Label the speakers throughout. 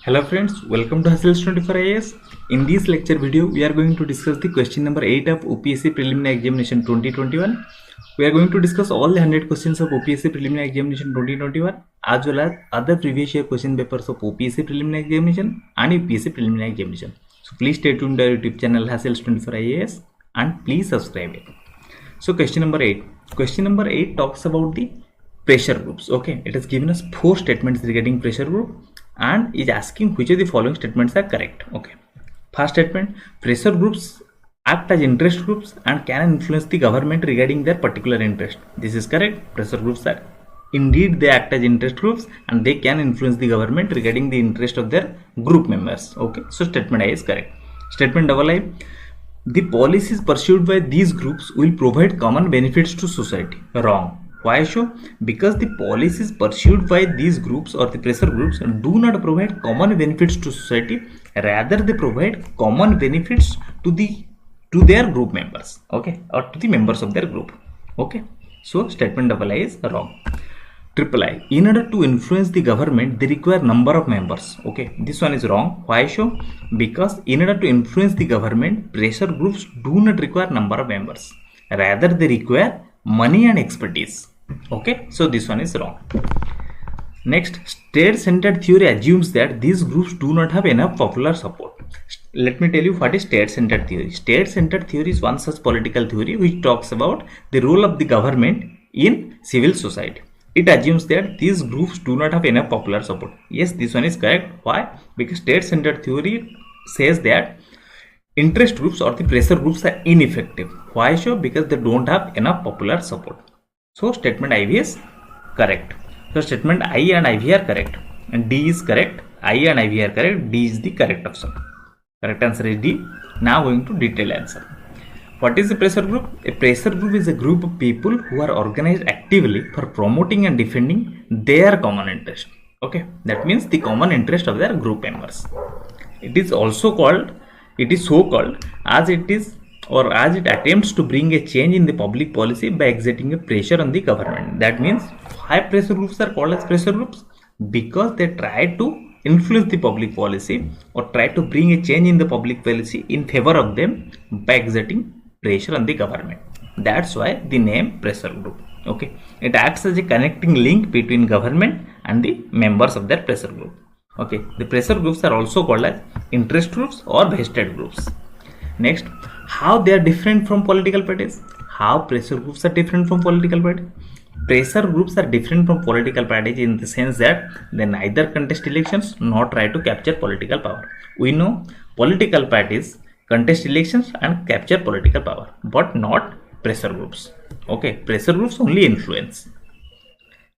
Speaker 1: Hello friends, welcome to Hustles 24 IAS. In this lecture video, we are going to discuss the question number 8 of OPSC Preliminary Examination 2021. We are going to discuss all the 100 questions of OPSC Preliminary Examination 2021 as well as other previous year question papers of OPSC Preliminary Examination and UPSC Preliminary Examination. So please stay tuned to our YouTube channel Hustles 24 IAS and please subscribe it. So question number 8. Question number 8 talks about the pressure groups. Okay, it has given us 4 statements regarding pressure group and is asking which of the following statements are correct. Okay, first statement, pressure groups act as interest groups and can influence the government regarding their particular interest. This is correct. Pressure groups are indeed they act as interest groups and they can influence the government regarding the interest of their group members. Okay, so statement I is correct. Statement double I, the policies pursued by these groups will provide common benefits to society. Wrong. Why so? Because the policies pursued by these groups or the pressure groups do not provide common benefits to society, rather they provide common benefits to their group members, okay, or to the members of their group. Okay, so statement double I is wrong. Triple I, in order to influence the government they require number of members. Okay, this one is wrong. Why so? Because in order to influence the government, pressure groups do not require number of members, rather they require money and expertise. Okay, so this one is wrong. Next, state-centered theory assumes that these groups do not have enough popular support. Let me tell you what is state-centered theory. State-centered theory is one such political theory which talks about the role of the government in civil society. It assumes that these groups do not have enough popular support. Yes, this one is correct. Why? Because state-centered theory says that interest groups or the pressure groups are ineffective. Why so? Because they don't have enough popular support. So statement IV is correct. So statement I and IV are correct and D is correct. I and IV are correct. D is the correct option. Correct answer is D. Now going to detailed answer. What is a pressure group? A pressure group is a group of people who are organized actively for promoting and defending their common interest. Okay, that means the common interest of their group members. It is so called as it attempts to bring a change in the public policy by exerting a pressure on the government. That means why pressure groups are called as pressure groups? Because they try to influence the public policy or try to bring a change in the public policy in favor of them by exerting pressure on the government. That's why the name pressure group. Okay, it acts as a connecting link between government and the members of their pressure group. Okay, the pressure groups are also called as interest groups or vested groups. Next, how they are different from political parties. How pressure groups are different from political parties? Pressure groups are different from political parties in the sense that they neither contest elections nor try to capture political power. We know political parties contest elections and capture political power, but not pressure groups. Okay, pressure groups only influence.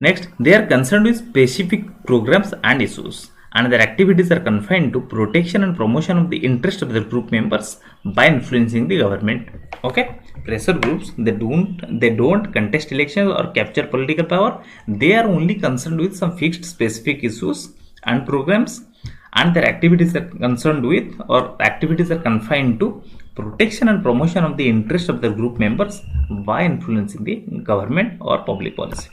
Speaker 1: Next, they are concerned with specific programs and issues, and their activities are confined to protection and promotion of the interest of their group members by influencing the government. Okay, pressure groups they don't contest elections or capture political power. They are only concerned with some fixed specific issues and programs, and their activities are concerned with or activities are confined to protection and promotion of the interest of their group members by influencing the government or public policy.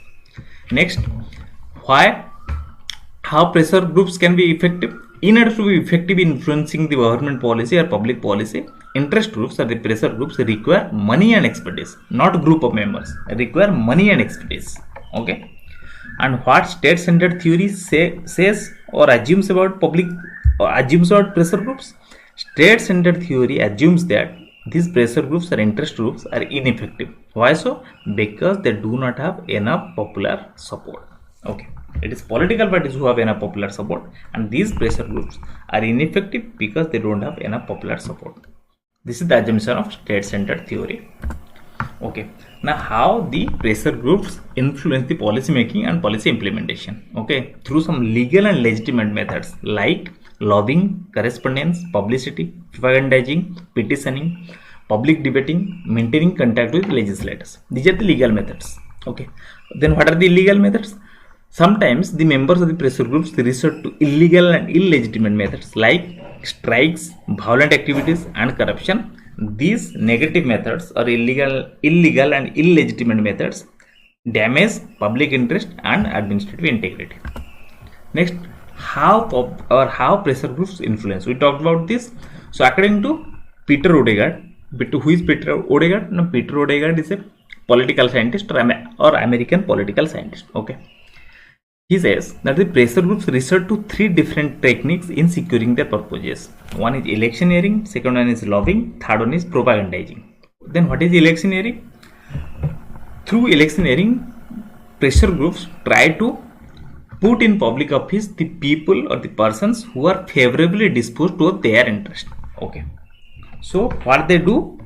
Speaker 1: Next, how pressure groups can be effective? In order to be effective in influencing the government policy or public policy, interest groups or the pressure groups require money and expertise, not group of members. Require money and expertise. Okay. And what state-centered theory says or assumes about pressure groups? State-centered theory assumes that these pressure groups or interest groups are ineffective. Why so? Because they do not have enough popular support. Okay, it is political parties who have enough popular support, and these pressure groups are ineffective because they don't have enough popular support. This is the assumption of state-centered theory. Okay, now how the pressure groups influence the policy making and policy implementation? Okay, through some legal and legitimate methods like lobbying, correspondence, publicity, propagandizing, petitioning, public debating, maintaining contact with legislators. These are the legal methods. Okay, then what are the illegal methods? Sometimes the members of the pressure groups resort to illegal and illegitimate methods like strikes, violent activities, and corruption. These negative methods or illegal and illegitimate methods damage public interest and administrative integrity. Next, how pressure groups influence. We talked about this. So according to Peter Odegard, who is Peter Odegard? No, Peter Odegard is a political scientist or American political scientist. Okay. He says that the pressure groups resort to three different techniques in securing their purposes. One is electioneering, second one is lobbying, third one is propagandizing. Then what is electioneering? Through electioneering, pressure groups try to put in public office the people or the persons who are favorably disposed toward their interest. Okay. So what they do,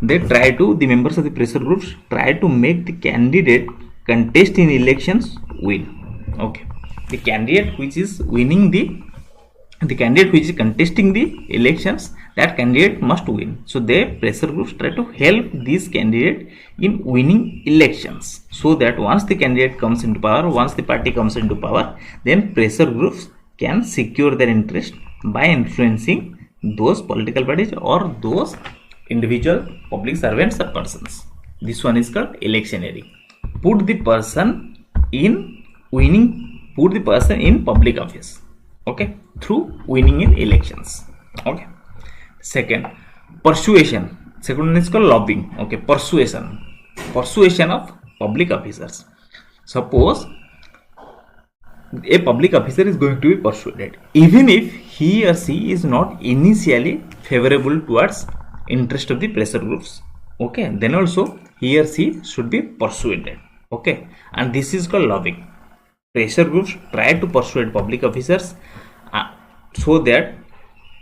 Speaker 1: the members of the pressure groups try to make the candidate contest in elections win. Okay, the candidate which is winning the candidate which is contesting the elections, that candidate must win. So the pressure groups try to help this candidate in winning elections, so that once the candidate comes into power, once the party comes into power, then pressure groups can secure their interest by influencing those political parties or those individual public servants or persons. This one is called electioneering. Put the person in public office, okay, through winning in elections. Okay. Second, persuasion. Second one is called lobbying. Okay, persuasion of public officers. Suppose a public officer is going to be persuaded, even if he or she is not initially favorable towards interest of the pressure groups. Okay, then also he or she should be persuaded. Okay, and this is called lobbying. Pressure groups try to persuade public officers so that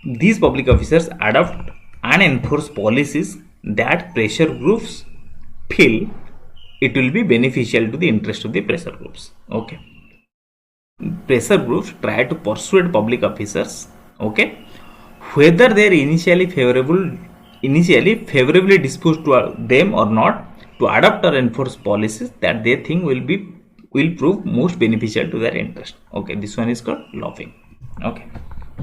Speaker 1: these public officers adopt and enforce policies that pressure groups feel it will be beneficial to the interest of the pressure groups. Okay, pressure groups try to persuade public officers, okay, whether they are initially favorably disposed to them or not, to adopt or enforce policies that they think will prove most beneficial to their interest. Okay, this one is called lobbying. Okay,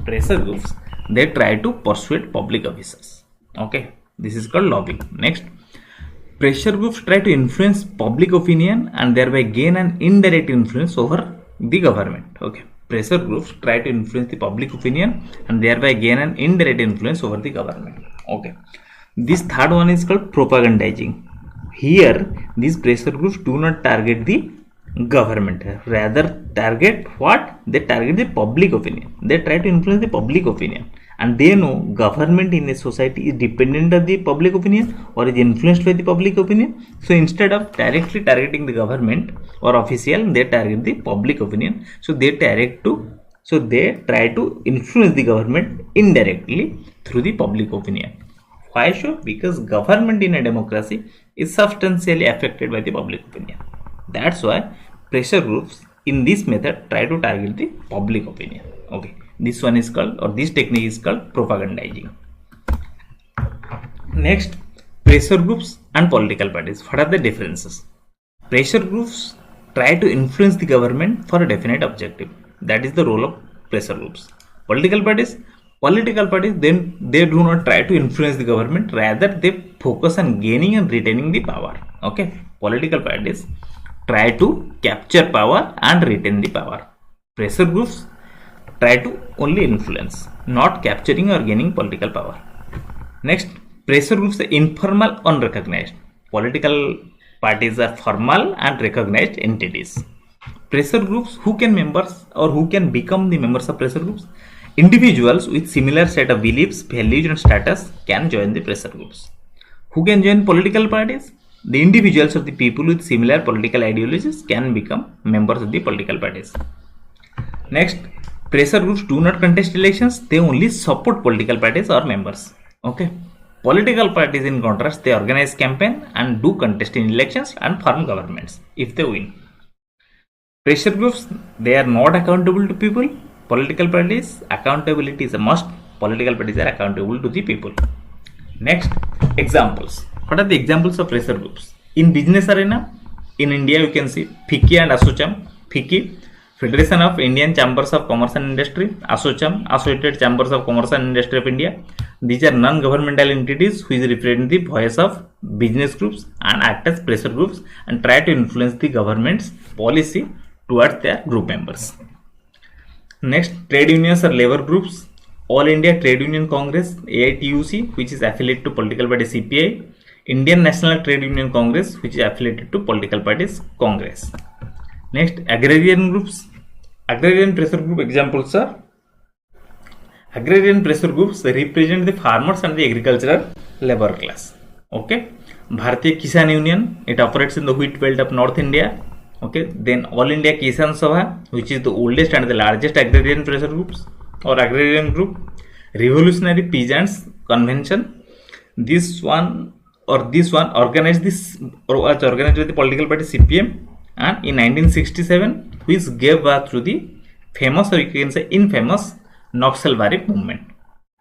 Speaker 1: pressure groups, they try to persuade public officers. Okay, this is called lobbying. Next, pressure groups try to influence public opinion and thereby gain an indirect influence over the government. Okay, pressure groups try to influence the public opinion and thereby gain an indirect influence over the government. Okay, this third one is called propagandizing. Here, these pressure groups do not target the government, rather target what? They target the public opinion. They try to influence the public opinion, and they know government in a society is dependent on the public opinion or is influenced by the public opinion. So instead of directly targeting the government or official, they target the public opinion. So they try to influence the government indirectly through the public opinion. Why so? Because government in a democracy is substantially affected by the public opinion. That's why pressure groups in this method try to target the public opinion. Okay, this one is called, or this technique is called, propagandizing. Next, pressure groups and political parties. What are the differences? Pressure groups try to influence the government for a definite objective. That is the role of pressure groups. Political parties, then they do not try to influence the government, rather they focus on gaining and retaining the power. Okay, political parties try to capture power and retain the power. Pressure groups try to only influence, not capturing or gaining political power. Next, pressure groups are informal, unrecognized. Political parties are formal and recognized entities. Pressure groups, who can become the members of pressure groups? Individuals with similar set of beliefs, values and status can join the pressure groups. Who can join political parties? The individuals or the people with similar political ideologies can become members of the political parties. Next, pressure groups do not contest elections, they only support political parties or members. Okay, political parties in contrast, they organize campaign and do contest in elections and form governments if they win. Pressure groups, they are not accountable to people. Political parties, accountability is a must. Political parties are accountable to the people. Next, examples. What are the examples of pressure groups? In business arena, in India you can see FICCI and ASSOCHAM. FICCI, Federation of Indian Chambers of Commerce and Industry. ASSOCHAM, Associated Chambers of Commerce and Industry of India. These are non-governmental entities which represent the voice of business groups and act as pressure groups and try to influence the government's policy towards their group members. Next, trade unions or labor groups. All India Trade Union Congress AITUC, which is affiliated to political party CPI. Indian National Trade Union Congress, which is affiliated to political parties Congress. Next, agrarian groups. Agrarian pressure group examples are agrarian pressure groups. They represent the farmers and the agricultural labor class. Okay, Bharatiya Kisan Union, it operates in the wheat belt of North India. Okay, then All India Kisan Sabha, which is the oldest and the largest agrarian pressure groups or agrarian group. Revolutionary Peasants Convention, this one organized by the political party CPM, and in 1967 which gave birth to the famous, or you can say infamous, Naxalbari movement.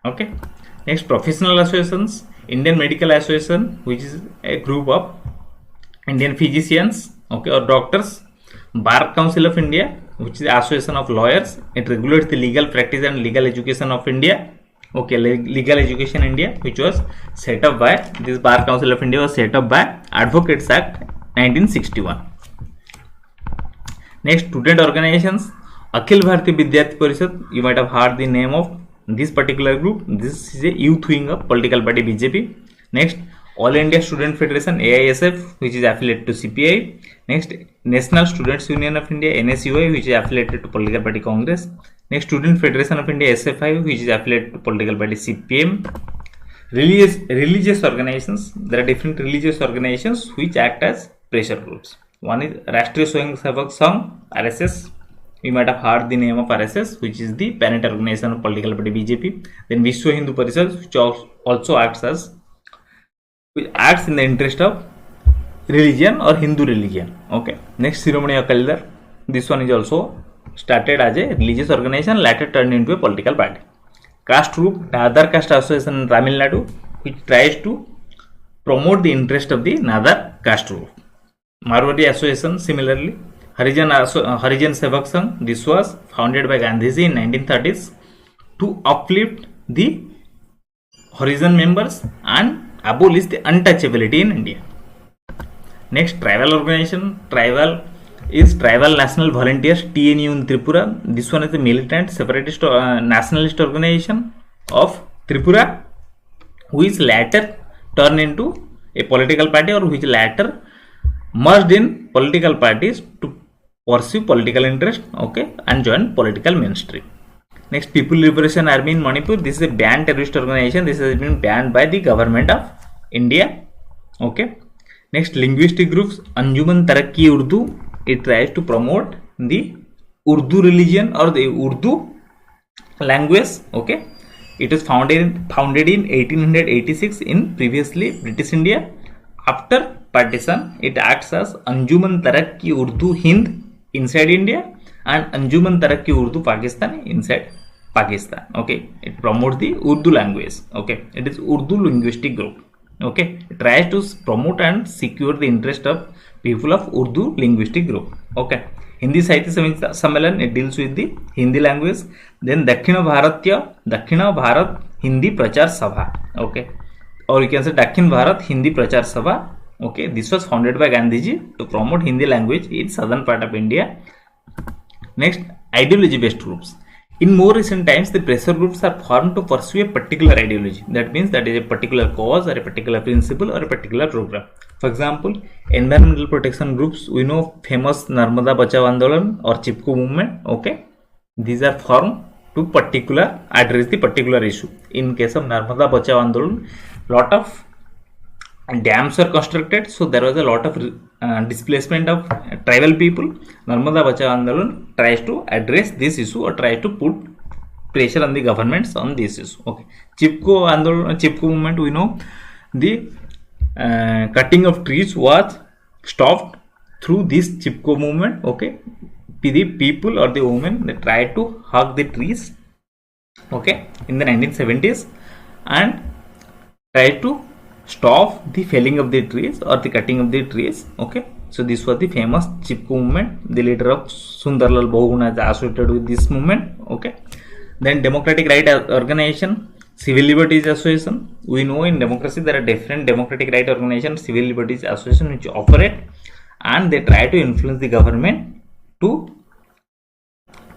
Speaker 1: Okay, next, professional associations. Indian Medical Association, which is a group of Indian physicians, okay, or doctors. Bar Council of India, which is the association of lawyers. It regulates the legal practice and legal education of India. Okay, legal education India, which was set up by this Bar Council of India, was set up by Advocates Act 1961. Next, student organizations. Akhil Bharatiya Vidyarthi Parishad, you might have heard the name of this particular group. This is a youth wing of political party BJP. Next, All India Student Federation AISF, which is affiliated to CPI. Next, National Students Union of India NSUI, which is affiliated to political party Congress. Next, Student Federation of India SFI, which is affiliated to political party CPM. Religious organizations. There are different religious organizations which act as pressure groups. One is Rashtriya Swayamsevak Sangh, RSS. You might have heard the name of RSS, which is the parent organization of political party BJP. Then Vishwa Hindu Parishad, which also acts in the interest of religion or Hindu religion. Okay. Next, Shiromani Akali. This one is also started as a religious organization, later turned into a political party. Caste group, Nadar Caste Association in Tamil Nadu, which tries to promote the interest of the Nadar caste group. Marwari Association, similarly. Harijan Sevak Sangh, this was founded by Gandhiji in 1930s to uplift the Harijan members and abolish the untouchability in India. Next, tribal organization. Tribal National Volunteers, TNU in Tripura. This one is the militant separatist nationalist organization of Tripura, which later turned into a political party, or which later merged in political parties to pursue political interest, okay, and join political mainstream. Next, People Liberation Army in Manipur. This is a banned terrorist organization. This has been banned by the government of India. Okay. Next, linguistic groups. Anjuman Taraqi Urdu. It tries to promote the Urdu religion or the Urdu language. Okay. It was founded in 1886 in previously British India. After partition, it acts as Anjuman Taraqi Urdu Hind inside India and Anjuman Taraqi Urdu Pakistan inside Pakistan. Okay, it promotes the Urdu language. Okay, it is Urdu linguistic group. Okay, it tries to promote and secure the interest of people of Urdu linguistic group. Okay, Hindi Sahitya Sammelan, it deals with the Hindi language. Then Dakhina Bharat Hindi Prachar Sabha. Okay, or you can say Dakhin Bharat Hindi Prachar Sabha. Okay, this was founded by Gandhiji to promote Hindi language in southern part of India. Next, ideology based groups. In more recent times, the pressure groups are formed to pursue a particular ideology. That means that is a particular cause or a particular principle or a particular program. For example, environmental protection groups, we know famous Narmada Bachao Andolan or Chipko movement. Okay, these are formed to address the particular issue. In case of Narmada Bachao Andolan, lot of dams were constructed, so there was a lot of displacement of tribal people. Narmada Bachao Andolan tries to address this issue or tries to put pressure on the governments on this issue. Okay, Chipko movement, we know the cutting of trees was stopped through this Chipko movement. Okay, the people or the women, they tried to hug the trees, okay, in the 1970s and tried to stop the felling of the trees or the cutting of the trees. Okay, so this was the famous Chipko movement. The leader of Sundarlal Bahuguna is associated with this movement. Okay, then Democratic Right Organization, Civil Liberties Association. We know in democracy there are different democratic right organizations, civil liberties association, which operate and they try to influence the government to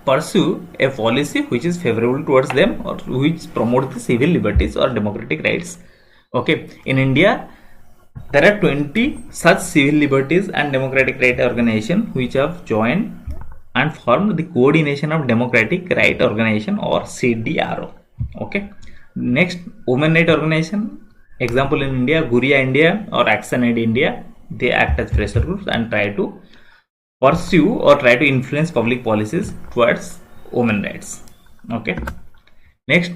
Speaker 1: pursue a policy which is favorable towards them or which promotes the civil liberties or democratic rights. Okay, in India there are 20 such civil liberties and democratic right organizations which have joined and formed the Coordination of Democratic Right Organization or CDRO. Okay, next, women right organization, example in India, Guria India or Action Aid India, they act as pressure groups and try to pursue or try to influence public policies towards women rights. Okay, next,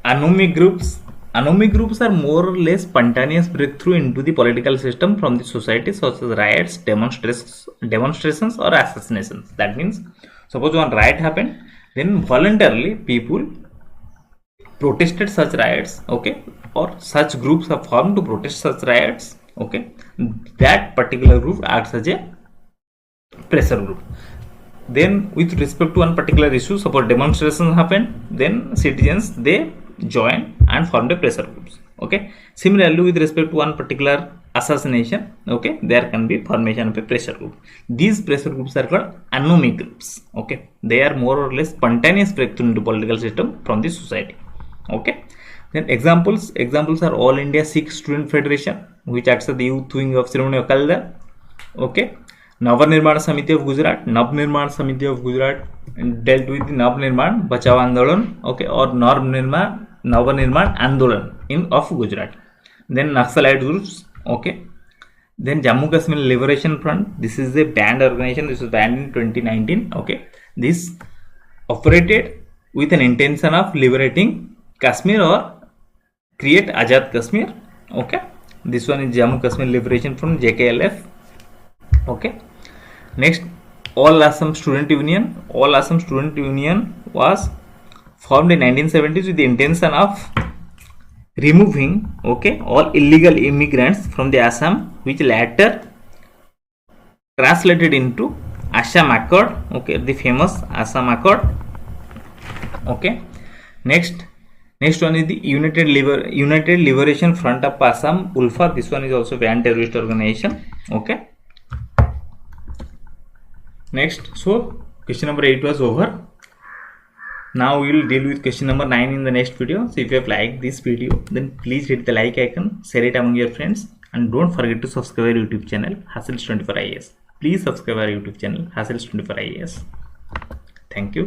Speaker 1: anomic groups. Anomic groups are more or less spontaneous breakthrough into the political system from the society, such as riots, demonstrations or assassinations. That means, suppose one riot happened, then voluntarily people protested such riots, okay, or such groups are formed to protest such riots. Okay, that particular group acts as a pressure group. Then with respect to one particular issue, suppose demonstrations happen, then citizens they join and form the pressure groups. Okay, similarly with respect to one particular assassination, okay, there can be formation of a pressure group. These pressure groups are called anomic groups. Okay, they are more or less spontaneous breakthrough into political system from the society. Okay, then examples are All India Sikh Student Federation, which acts as the youth wing of Shiromani Akali Dal. Okay, Navnirman Samiti of Gujarat. Navnirman Samiti of Gujarat dealt with the Navnirman Bachao Andolan, okay, or Navnirman Andolan of Gujarat. Then Naxalite groups, okay. Then Jammu Kashmir Liberation Front. This is a banned organization. This was banned in 2019. Okay, this operated with an intention of liberating Kashmir or create Azad Kashmir. Okay, this one is Jammu Kashmir Liberation Front, JKLF. Okay, next, All Assam Student Union. All Assam Student Union was formed in 1970s with the intention of removing, okay, all illegal immigrants from the Assam, which later translated into Assam Accord. Okay, the famous Assam Accord. Okay, next one is the United Liberation Front of Assam, ULFA. This one is also an terrorist organization. Okay, next, so question number 8 was over. Now we will deal with question number 9 in the next video. So if you have liked this video, then please hit the like icon, share it among your friends, and don't forget to subscribe our YouTube channel Hassels24 IAS. Please subscribe our YouTube channel Hassels24 IAS. Thank you.